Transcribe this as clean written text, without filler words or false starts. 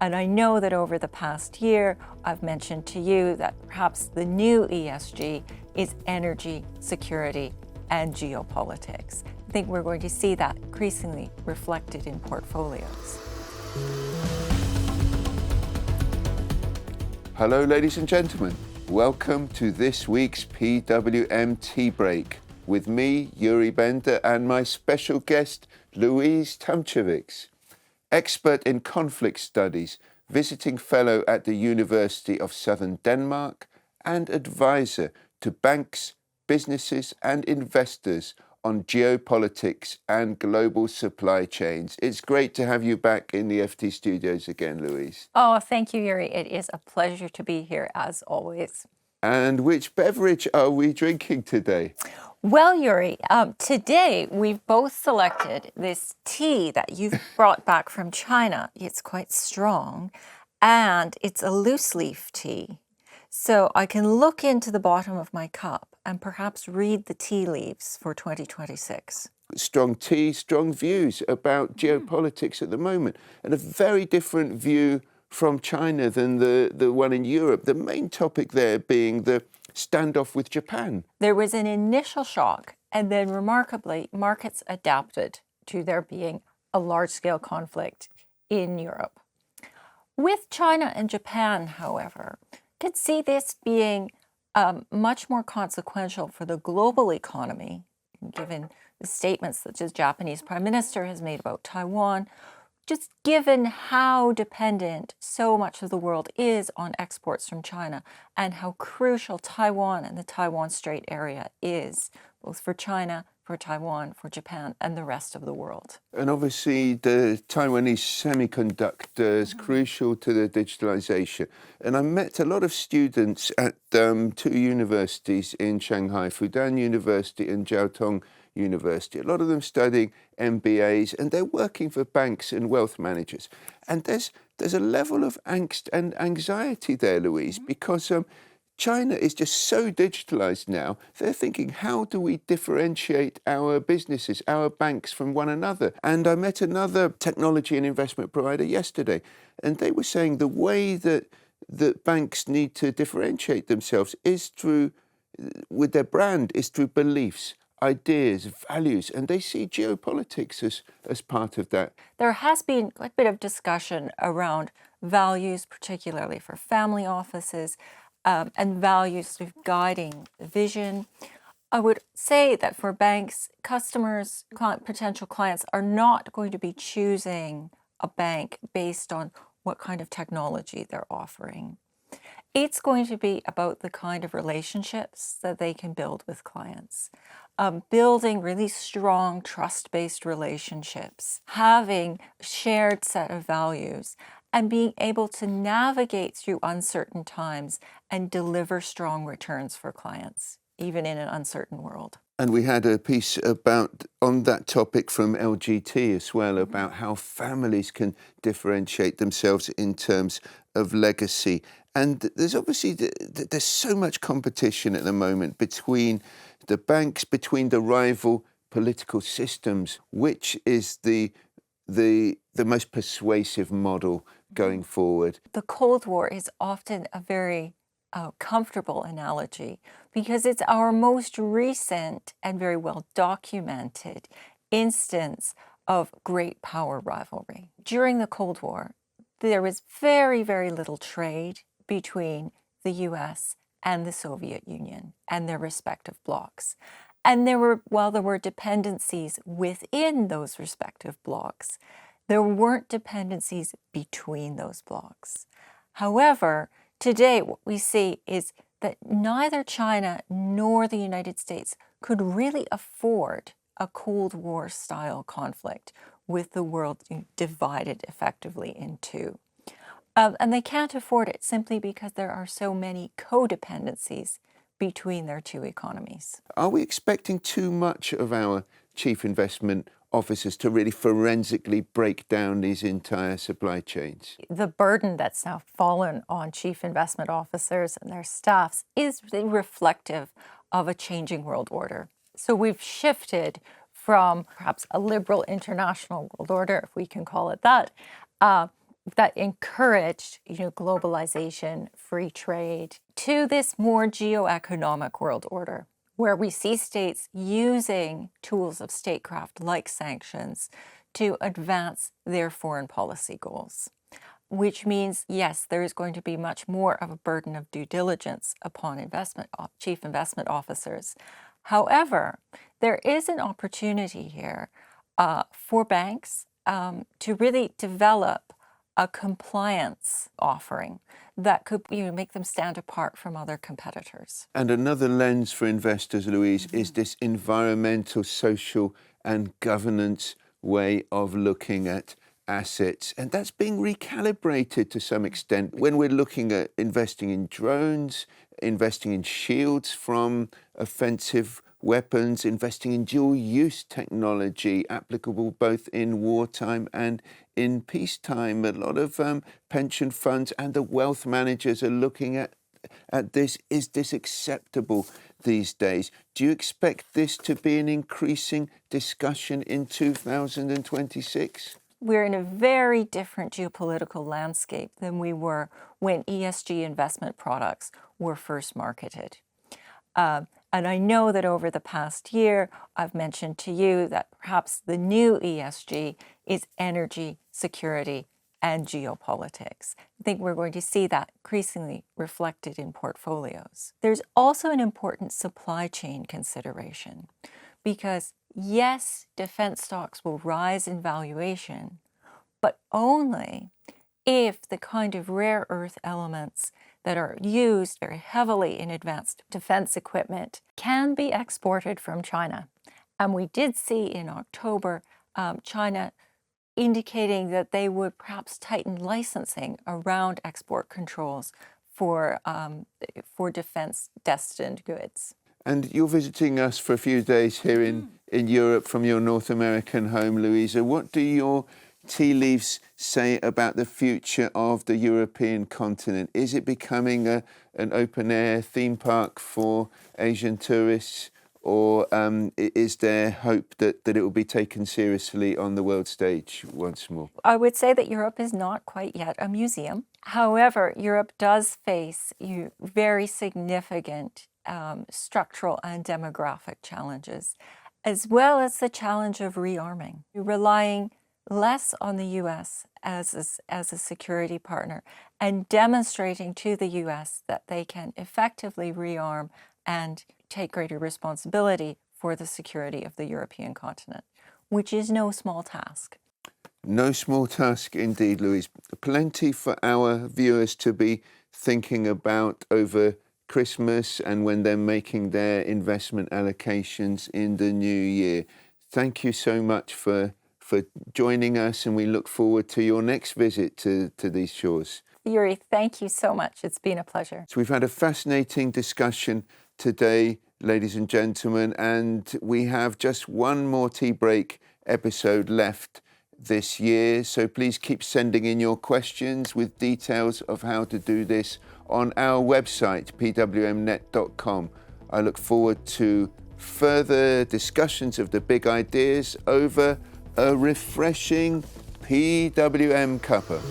And I know that over the past year, I've mentioned to you that perhaps the new ESG is energy, security, and geopolitics. I think we're going to see that increasingly reflected in portfolios. Hello, ladies and gentlemen. Welcome to this week's PWM Tea Break with me, Yuri Bender, and my special guest, Louise Tumchewicz, expert in conflict studies, visiting fellow at the University of Southern Denmark, and advisor to banks, businesses, and investors on geopolitics and global supply chains. It's great to have you back in the FT studios again, Louise. Oh, thank you, Yuri. It is a pleasure to be here, as always. And which beverage are we drinking today? Well, Yuri, today we've both selected this tea that you've brought back from China. It's quite strong, and it's a loose leaf tea. So I can look into the bottom of my cup and perhaps read the tea leaves for 2026. Strong tea, strong views about geopolitics at the moment, and a very different view from China than the one in Europe. The main topic there being the standoff with Japan. There was an initial shock, and then remarkably, markets adapted to there being a large-scale conflict in Europe. With China and Japan, however, could see this being much more consequential for the global economy, given the statements that the Japanese Prime Minister has made about Taiwan, just given how dependent so much of the world is on exports from China and how crucial Taiwan and the Taiwan Strait area is, both for China, for Taiwan, for Japan, and the rest of the world. And obviously the Taiwanese semiconductors crucial to the digitalisation. And I met a lot of students at two universities in Shanghai, Fudan University and Jiaotong University. A lot of them studying MBAs, and they're working for banks and wealth managers. And there's a level of angst and anxiety there, Louise, because China is just so digitalized now. They're thinking, how do we differentiate our businesses, our banks from one another? And I met another technology and investment provider yesterday, and they were saying the way that banks need to differentiate themselves is through, with their brand, is through beliefs, ideas, values, and they see geopolitics as part of that. There has been quite a bit of discussion around values, particularly for family offices, and values sort of guiding vision. I would say that for banks, customers, potential clients are not going to be choosing a bank based on what kind of technology they're offering. It's going to be about the kind of relationships that they can build with clients. Building really strong trust-based relationships, having a shared set of values, and being able to navigate through uncertain times and deliver strong returns for clients, even in an uncertain world. And we had a piece on that topic from LGT as well, about how families can differentiate themselves in terms of legacy. And there's obviously, there's so much competition at the moment between the banks, between the rival political systems. Which is the most persuasive model going forward? The Cold War is often a very comfortable analogy because it's our most recent and very well documented instance of great power rivalry. During the Cold War, there was very, very little trade between the US and the Soviet Union and their respective blocs. And while there were dependencies within those respective blocs, there weren't dependencies between those blocs. However, today what we see is that neither China nor the United States could really afford a Cold War style conflict with the world divided effectively in two. And they can't afford it simply because there are so many codependencies between their two economies. Are we expecting too much of our chief investment officers to really forensically break down these entire supply chains? The burden that's now fallen on chief investment officers and their staffs is reflective of a changing world order. So we've shifted from perhaps a liberal international world order, if we can call it that, that encouraged, globalization, free trade, to this more geoeconomic world order, where we see states using tools of statecraft like sanctions to advance their foreign policy goals. Which means, yes, there is going to be much more of a burden of due diligence upon chief investment officers. However, there is an opportunity here for banks to really develop a compliance offering that could make them stand apart from other competitors. And another lens for investors, Louise, is this environmental, social and governance way of looking at assets. And that's being recalibrated to some extent when we're looking at investing in drones, investing in shields from offensive weapons, investing in dual-use technology applicable both in wartime and in peacetime. A lot of pension funds and the wealth managers are looking at this. Is this acceptable these days? Do you expect this to be an increasing discussion in 2026? We're in a very different geopolitical landscape than we were when ESG investment products were first marketed. And I know that over the past year, I've mentioned to you that perhaps the new ESG is energy, security, and geopolitics. I think we're going to see that increasingly reflected in portfolios. There's also an important supply chain consideration because, yes, defense stocks will rise in valuation, but only if the kind of rare earth elements that are used very heavily in advanced defense equipment can be exported from China. And we did see in October China indicating that they would perhaps tighten licensing around export controls for defense-destined goods. And you're visiting us for a few days here in Europe from your North American home, Louisa. What do your tea leaves say about the future of the European continent? Is it becoming an open-air theme park for Asian tourists, or is there hope that it will be taken seriously on the world stage once more? I would say that Europe is not quite yet a museum. However, Europe does face very significant structural and demographic challenges, as well as the challenge of rearming, relying less on the U.S. as a security partner and demonstrating to the U.S. that they can effectively rearm and take greater responsibility for the security of the European continent, which is no small task. No small task indeed, Louise. Plenty for our viewers to be thinking about over Christmas and when they're making their investment allocations in the new year. Thank you so much for joining us, and we look forward to your next visit to these shores. Yuri, thank you so much. It's been a pleasure. So we've had a fascinating discussion today, ladies and gentlemen, and we have just one more tea break episode left this year. So please keep sending in your questions with details of how to do this on our website, pwmnet.com. I look forward to further discussions of the big ideas over a refreshing PWM cuppa.